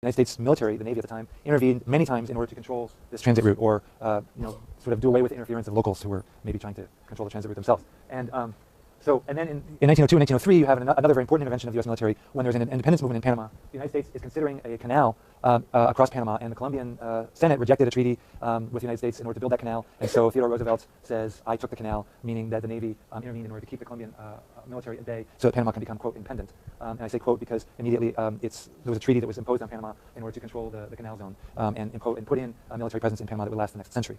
United States military, the Navy at the time, intervened many times in order to control this transit route, or sort of do away with the interference of locals who were maybe trying to control the transit route themselves. And then in 1902 and 1903, you have another very important intervention of the U.S. military when there's an independence movement in Panama. The United States is considering a canal across Panama, and the Colombian Senate rejected a treaty with the United States in order to build that canal. And so Theodore Roosevelt says, I took the canal, meaning that the Navy intervened in order to keep the Colombian military at bay so that Panama can become, quote, independent. And I say, quote, because immediately there was a treaty that was imposed on Panama in order to control the canal zone and put in a military presence in Panama that would last the next century.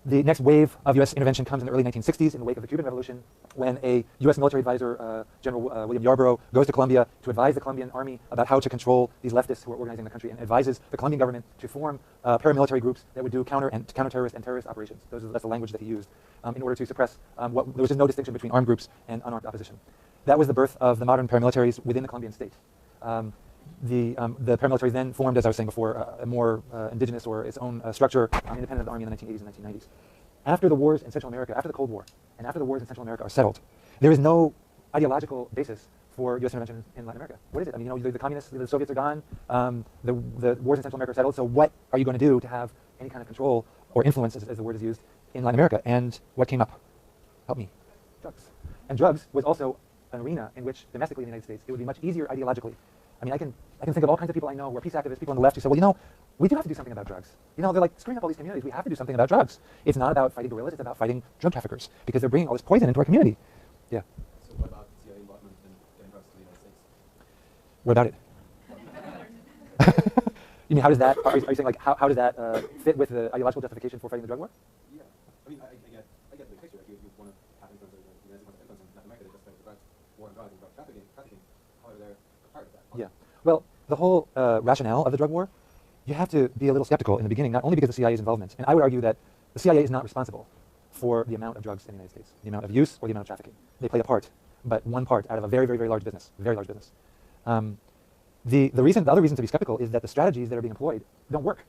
The next wave of U.S. intervention comes in the early 1960s in the wake of the Cuban Revolution, when a U.S. military advisor, General William Yarborough, goes to Colombia to advise the Colombian army about how to control these leftists who are organizing the country, and advises the Colombian government to form paramilitary groups that would do counter-terrorist and terrorist operations. That's the language that he used in order to suppress there was just no distinction between armed groups and unarmed opposition. That was the birth of the modern paramilitaries within the Colombian state. The paramilitaries then formed, as I was saying before, a more indigenous or its own structure, independent of the army in the 1980s and 1990s. After the wars in Central America, after the Cold War, and after the wars in Central America are settled, there is no ideological basis for U.S. intervention in Latin America. What is it? I mean, the communists, the Soviets are gone, the wars in Central America are settled, so what are you going to do to have any kind of control or influence, as the word is used, in Latin America? And what came up? Help me. Drugs. And drugs was also an arena in which, domestically in the United States, it would be much easier ideologically. I mean, I can think of all kinds of people I know who are peace activists, people on the left who say, well, we do have to do something about drugs. They're like screwing up all these communities. We have to do something about drugs. It's not about fighting guerrillas. It's about fighting drug traffickers because they're bringing all this poison into our community. Yeah. So what about CIA involvement in getting drugs to the United States? What about it? You mean, how does that, are you saying, like, how does that fit with the ideological justification for fighting the drug war? Yeah. I mean, I get the picture. Like, you want to have influence, the United States wants to influence in Latin America, they just fight the drugs, war on drugs and drug trafficking. However, they're a part of that. Yeah. Well, the whole rationale of the drug war, you have to be a little skeptical in the beginning, not only because of the CIA's involvement, and I would argue that the CIA is not responsible for the amount of drugs in the United States, the amount of use or the amount of trafficking. They play a part, but one part out of a very, very, very large business, very large business. The other reason to be skeptical is that the strategies that are being employed don't work.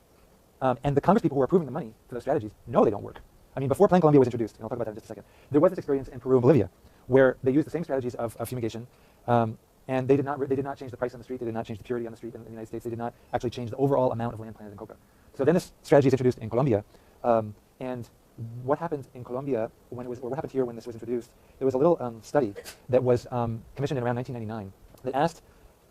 And the Congress people who are approving the money for those strategies know they don't work. I mean, before Plan Colombia was introduced, and I'll talk about that in just a second, there was this experience in Peru and Bolivia where they used the same strategies of fumigation, and they did not change the price on the street. They did not change the purity on the street in the United States. They did not actually change the overall amount of land planted in coca. So then this strategy is introduced in Colombia, and what happened in Colombia what happened here when this was introduced? There was a little study that was commissioned in around 1999 that asked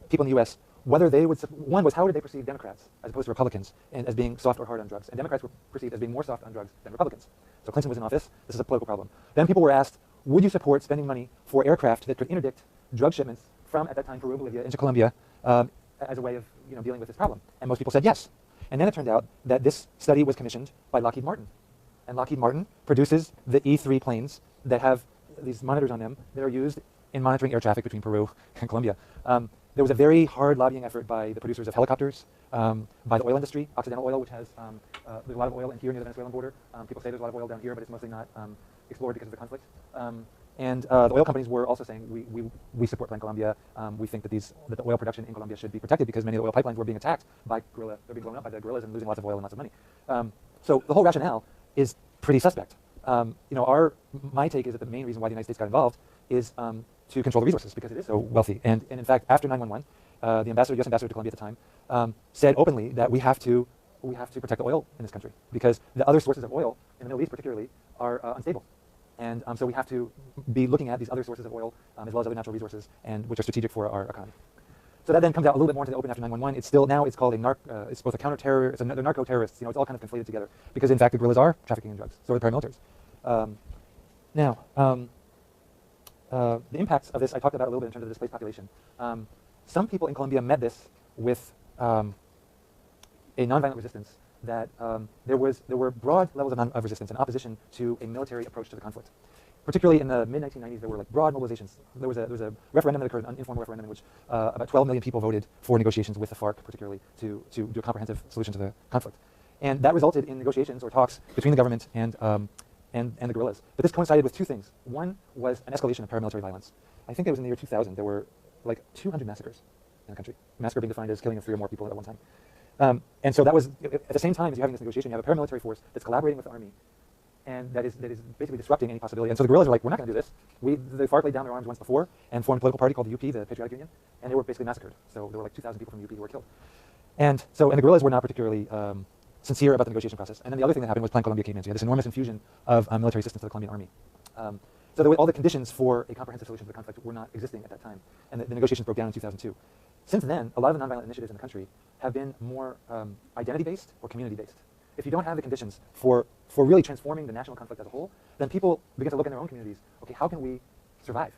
people in the U.S. whether they would. One was, how did they perceive Democrats as opposed to Republicans as being soft or hard on drugs? And Democrats were perceived as being more soft on drugs than Republicans. So Clinton was in office. This is a political problem. Then people were asked, would you support spending money for aircraft that could interdict drug shipments from, at that time, Peru and Bolivia into Colombia as a way of dealing with this problem? And most people said yes. And then it turned out that this study was commissioned by Lockheed Martin. And Lockheed Martin produces the E-3 planes that have these monitors on them that are used in monitoring air traffic between Peru and Colombia. There was a very hard lobbying effort by the producers of helicopters, by the oil industry, Occidental Oil, which has there's a lot of oil in here near the Venezuelan border. People say there's a lot of oil down here, but it's mostly not explored because of the conflict. And the oil companies were also saying, we support Plan Colombia. We think that the oil production in Colombia should be protected because many of the oil pipelines were being attacked by guerrilla. They're being blown up by the guerrillas and losing lots of oil and lots of money. So the whole rationale is pretty suspect. My take is that the main reason why the United States got involved is to control the resources because it is so wealthy. And in fact, after 9/11, the U.S. ambassador to Colombia at the time, said openly that we have to protect the oil in this country because the other sources of oil in the Middle East particularly are unstable. And so we have to be looking at these other sources of oil as well as other natural resources, which are strategic for our economy. So that then comes out a little bit more into the open after 9/11. It's called it's both a counter-terror, they're narco-terrorists. It's all kind of conflated together because in fact the guerrillas are trafficking in drugs. So are the paramilitaries. The impacts of this I talked about a little bit in terms of the displaced population. Some people in Colombia met this with a nonviolent resistance that there were broad levels of resistance and opposition to a military approach to the conflict. Particularly in the mid-1990s, there were broad mobilizations. There was a referendum that occurred, an informal referendum in which about 12 million people voted for negotiations with the FARC, particularly to do a comprehensive solution to the conflict. And that resulted in negotiations or talks between the government and the guerrillas. But this coincided with two things. One was an escalation of paramilitary violence. I think it was in the year 2000. There were like 200 massacres in the country. Massacre being defined as killing of 3 or more people at one time. And so that was, at the same time as you're having this negotiation, you have a paramilitary force that's collaborating with the army and that is basically disrupting any possibility. And so the guerrillas are like, we're not going to do this. The FARC laid down their arms once before and formed a political party called the UP, the Patriotic Union, and they were basically massacred. So there were like 2,000 people from the UP who were killed. And the guerrillas were not particularly sincere about the negotiation process. And then the other thing that happened was Plan Colombia came in. So you had this enormous infusion of military assistance to the Colombian army. So all the conditions for a comprehensive solution to the conflict were not existing at that time, and the negotiations broke down in 2002. Since then, a lot of the nonviolent initiatives in the country have been more identity-based or community-based. If you don't have the conditions for really transforming the national conflict as a whole, then people begin to look in their own communities, okay, how can we survive?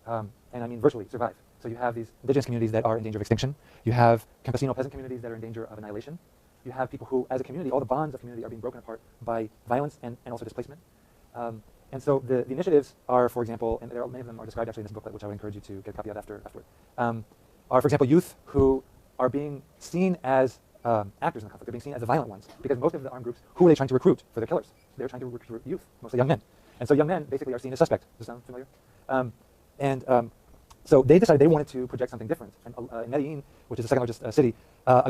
And I mean virtually survive. So you have these indigenous communities that are in danger of extinction. You have campesino peasant communities that are in danger of annihilation. You have people who, as a community, all the bonds of community are being broken apart by violence and also displacement. And so the initiatives are, for example, and many of them are described actually in this booklet, which I would encourage you to get a copy of afterward, are, for example, youth who are being seen as actors in the conflict. They're being seen as the violent ones, because most of the armed groups, who are they trying to recruit for their killers? They're trying to recruit youth, mostly young men. And so young men basically are seen as suspect. Does that sound familiar? So they decided they wanted to project something different. And in Medellin, which is the second largest city,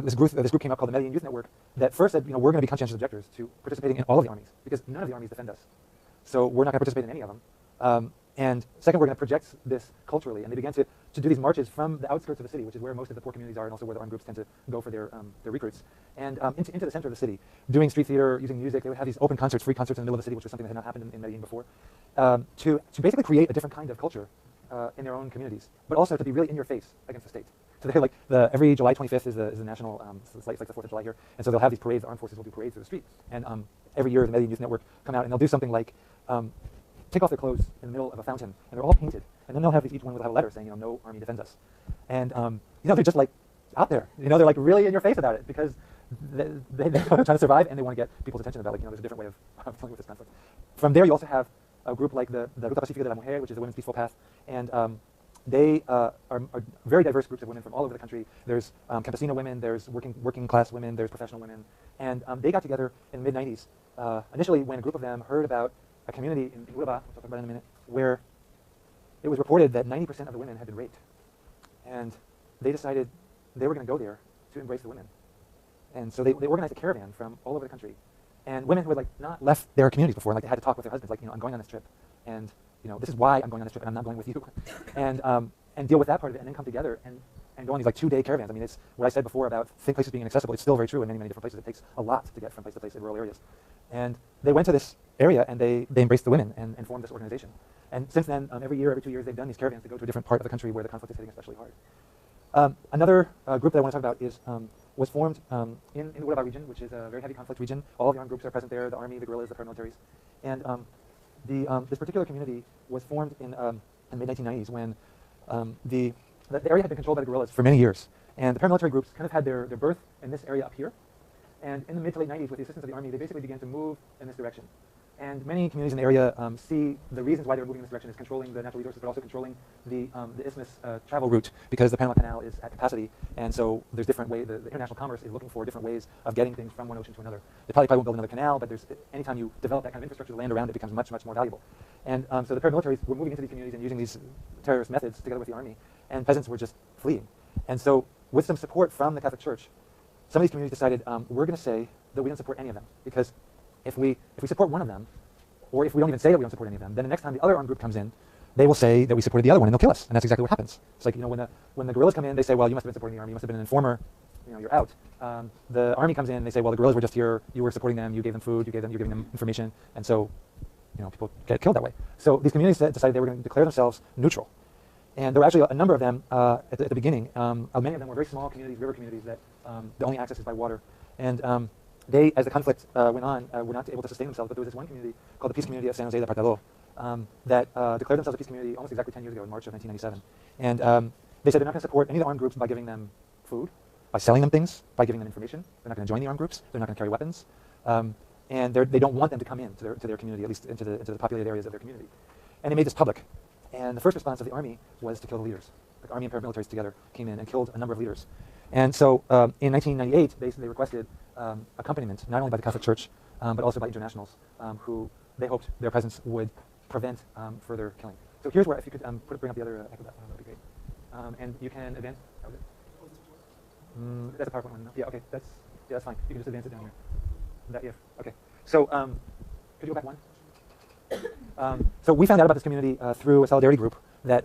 this group came up called the Medellin Youth Network that first said, we're going to be conscientious objectors to participating in all of the armies, because none of the armies defend us. So we're not going to participate in any of them. And second, we're going to project this culturally. And they began to do these marches from the outskirts of the city, which is where most of the poor communities are and also where the armed groups tend to go for their recruits, and into the center of the city, doing street theater, using music. They would have these open concerts, free concerts in the middle of the city, which was something that had not happened in Medellin before, to basically create a different kind of culture in their own communities, but also to be really in your face against the state. So they're like, every July 25th is the national, it's like the 4th of July here, and so they'll have these parades, the armed forces will do parades through the street, and every year the Medellin Youth Network come out and they'll do something like take off their clothes in the middle of a fountain, and they're all painted, and then they'll have each one will have a letter saying, no army defends us, and they're just like out there, they're like really in your face about it, because they're trying to survive, and they want to get people's attention about there's a different way of dealing with this conflict. From there, you also have a group like the Ruta Pacífica de la Mujer, which is the Women's Peaceful Path, and they are very diverse groups of women from all over the country. There's campesino women, there's working class women, there's professional women, and they got together in the mid-90s, initially when a group of them heard about a community in Urabá, we'll talk about in a minute, where it was reported that 90% of the women had been raped. And they decided they were going to go there to embrace the women. And so they organized a caravan from all over the country. And women who had not left their communities before, they had to talk with their husbands, I'm going on this trip, and this is why I'm going on this trip, and I'm not going with you, and deal with that part of it, and then come together and go on these 2-day caravans. I mean, it's what I said before about places being inaccessible. It's still very true in many, many different places. It takes a lot to get from place to place in rural areas. And they went to this area and they embraced the women and formed this organization. And since then, every year, every 2 years, they've done these caravans to go to a different part of the country where the conflict is hitting especially hard. Another group that I want to talk about is was formed in the Urabá region, which is a very heavy conflict region. All of the armed groups are present there: the army, the guerrillas, the paramilitaries. And this particular community was formed in the mid-1990s when the area had been controlled by the guerrillas for many years, and the paramilitary groups kind of had their birth in this area up here. And in the mid to late 90s, with the assistance of the army, they basically began to move in this direction. And many communities in the area see the reasons why they're moving in this direction is controlling the natural resources, but also controlling the isthmus travel route, because the Panama Canal is at capacity, and so there's different ways. The international commerce is looking for different ways of getting things from one ocean to another. They probably won't build another canal, but anytime you develop that kind of infrastructure, the land around it becomes much, much more valuable. And so the paramilitaries were moving into these communities and using these terrorist methods together with the army, and peasants were just fleeing. And so with some support from the Catholic Church, some of these communities decided, we're going to say that we don't support any of them, because if we support one of them, or if we don't even say that we don't support any of them, then the next time the other armed group comes in, they will say that we supported the other one, and they'll kill us. And that's exactly what happens. It's like, when the guerrillas come in, they say, well, you must have been supporting the army, you must have been an informer, you're out. The army comes in, they say, well, the guerrillas were just here, you were supporting them, you gave them food, you're giving them information, and so, people get killed that way. So these communities decided they were going to declare themselves neutral. And there were actually a number of them at the beginning. Many of them were very small communities, river communities that the only access is by water. And they, as the conflict went on, were not able to sustain themselves. But there was this one community called the Peace Community of San Jose de Apartado that declared themselves a peace community almost exactly 10 years ago in March of 1997. And they said they're not going to support any of the armed groups by giving them food, by selling them things, by giving them information. They're not going to join the armed groups. They're not going to carry weapons. And they don't want them to come in to their community, at least into the populated areas of their community. And they made this public. And the first response of the army was to kill the leaders. The army and paramilitaries together came in and killed a number of leaders. And so in 1998, they requested accompaniment, not only by the Catholic Church, but also by internationals, who they hoped their presence would prevent further killing. So here's where, if you could bring up the other echo, that would be great. And you can advance. That was it. That's a PowerPoint one. Yeah, okay, that's fine. You can just advance it down here. Yeah, okay. So Could you go back one? So we found out about this community through a solidarity group that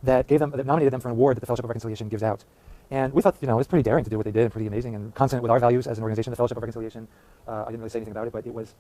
that nominated them for an award that the Fellowship of Reconciliation gives out. And we thought, it was pretty daring to do what they did and pretty amazing and consonant with our values as an organization, the Fellowship of Reconciliation. I didn't really say anything about it, but it was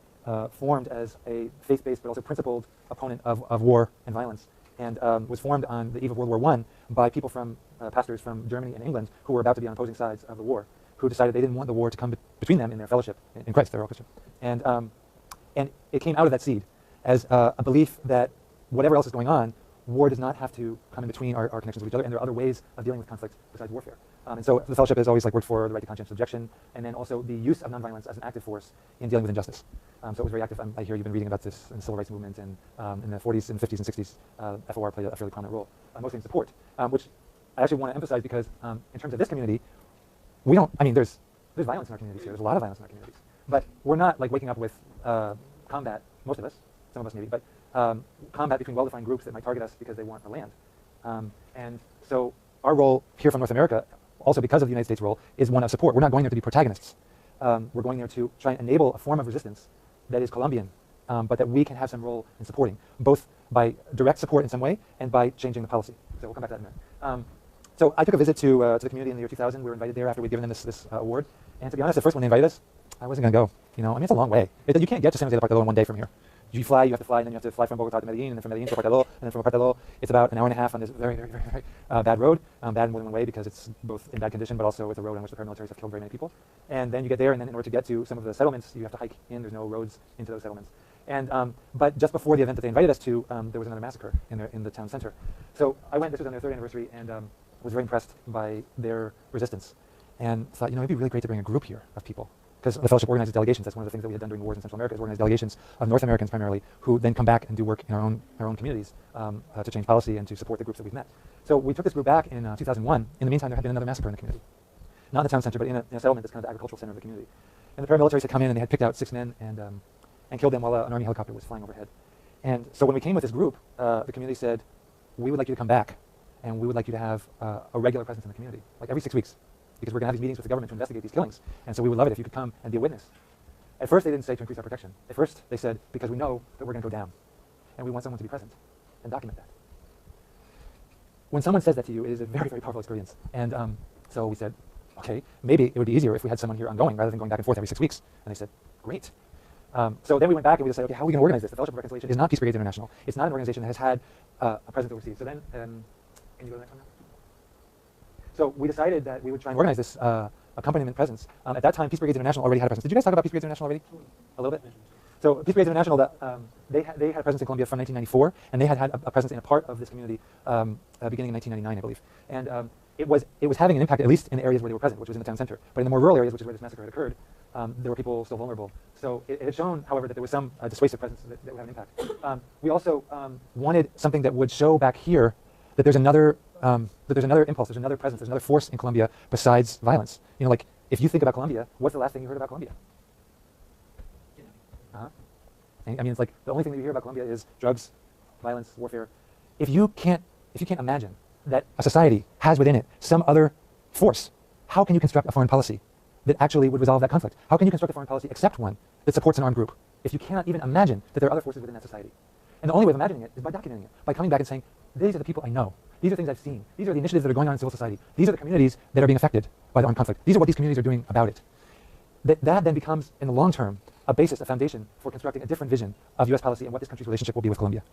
formed as a faith-based but also principled opponent of war and violence, and was formed on the eve of World War I by people from pastors from Germany and England who were about to be on opposing sides of the war, who decided they didn't want the war to come between them in their fellowship in Christ. They're all Christian. And it came out of that seed as a belief that whatever else is going on, war does not have to come in between our connections with each other, and there are other ways of dealing with conflict besides warfare. And so the Fellowship has always worked for the right to conscientious objection, and then also the use of nonviolence as an active force in dealing with injustice. So it was very active. I hear you've been reading about this in the civil rights movement, and in the 40s and 50s and 60s, FOR played a fairly prominent role, mostly in support, which I actually want to emphasize because in terms of this community, we don't, there's violence in our communities here. There's a lot of violence in our communities. But we're not waking up with combat, most of us, some of us maybe, but combat between well-defined groups that might target us because they want our land. And so our role here from North America, also because of the United States' role, is one of support. We're not going there to be protagonists. We're going there to try and enable a form of resistance that is Colombian, but that we can have some role in supporting, both by direct support in some way and by changing the policy. So we'll come back to that in a minute. So I took a visit to the community in the year 2000. We were invited there after we'd given them this award. And to be honest, at first when they invited us, I wasn't going to go. It's a long way. You can't get to San Jose de Apartadó in one day from here. You have to fly, and then you have to fly from Bogotá to Medellín, and then from Medellín to Apartadó, and then from Apartadó, it's about an hour and a half on this very, very, very, very bad road. Bad in more than one way because it's both in bad condition, but also it's a road on which the paramilitaries have killed very many people. And then you get there, and then in order to get to some of the settlements, you have to hike in. There's no roads into those settlements. And but just before the event that they invited us to, there was another massacre in the town center. So I went. This was on their 3rd anniversary, and was very impressed by their resistance, and thought, it'd be really great to bring a group here of people. Because the Fellowship organizes delegations. That's one of the things that we had done during the wars in Central America, is organize delegations of North Americans primarily, who then come back and do work in our own communities to change policy and to support the groups that we've met. So we took this group back in 2001. In the meantime, there had been another massacre in the community. Not in the town center, but in a settlement that's kind of the agricultural center of the community. And the paramilitaries had come in and they had picked out 6 men and killed them while an army helicopter was flying overhead. And so when we came with this group, the community said, we would like you to come back, and we would like you to have a regular presence in the community, like every 6 weeks. Because we're going to have these meetings with the government to investigate these killings. And so we would love it if you could come and be a witness. At first, they didn't say to increase our protection. At first, they said, because we know that we're going to go down. And we want someone to be present and document that. When someone says that to you, it is a very, very powerful experience. And so we said, okay, maybe it would be easier if we had someone here ongoing rather than going back and forth every 6 weeks. And they said, great. So then we went back and we decided, okay, how are we going to organize this? The Fellowship of Reconciliation is not Peace Brigades International. It's not an organization that has had a presence overseas. So then, can you go to the next one now? So we decided that we would try and organize this accompaniment presence. At that time, Peace Brigades International already had a presence. Did you guys talk about Peace Brigades International already? A little bit? So Peace Brigades International, they had a presence in Colombia from 1994, and they had a presence in a part of this community beginning in 1999, I believe. And it was having an impact, at least in the areas where they were present, which was in the town center. But in the more rural areas, which is where this massacre had occurred, there were people still vulnerable. So it had shown, however, that there was some dissuasive presence that would have an impact. We also wanted something that would show back here that there's another impulse, there's another presence, there's another force in Colombia besides violence. Like if you think about Colombia, what's the last thing you heard about Colombia? It's like the only thing that you hear about Colombia is drugs, violence, warfare. If you can't imagine that a society has within it some other force, how can you construct a foreign policy that actually would resolve that conflict? How can you construct a foreign policy except one that supports an armed group if you cannot even imagine that there are other forces within that society? And the only way of imagining it is by documenting it, by coming back and saying, these are the people I know. These are things I've seen. These are the initiatives that are going on in civil society. These are the communities that are being affected by the armed conflict. These are what these communities are doing about it. That then becomes, in the long term, a basis, a foundation for constructing a different vision of U.S. policy and what this country's relationship will be with Colombia.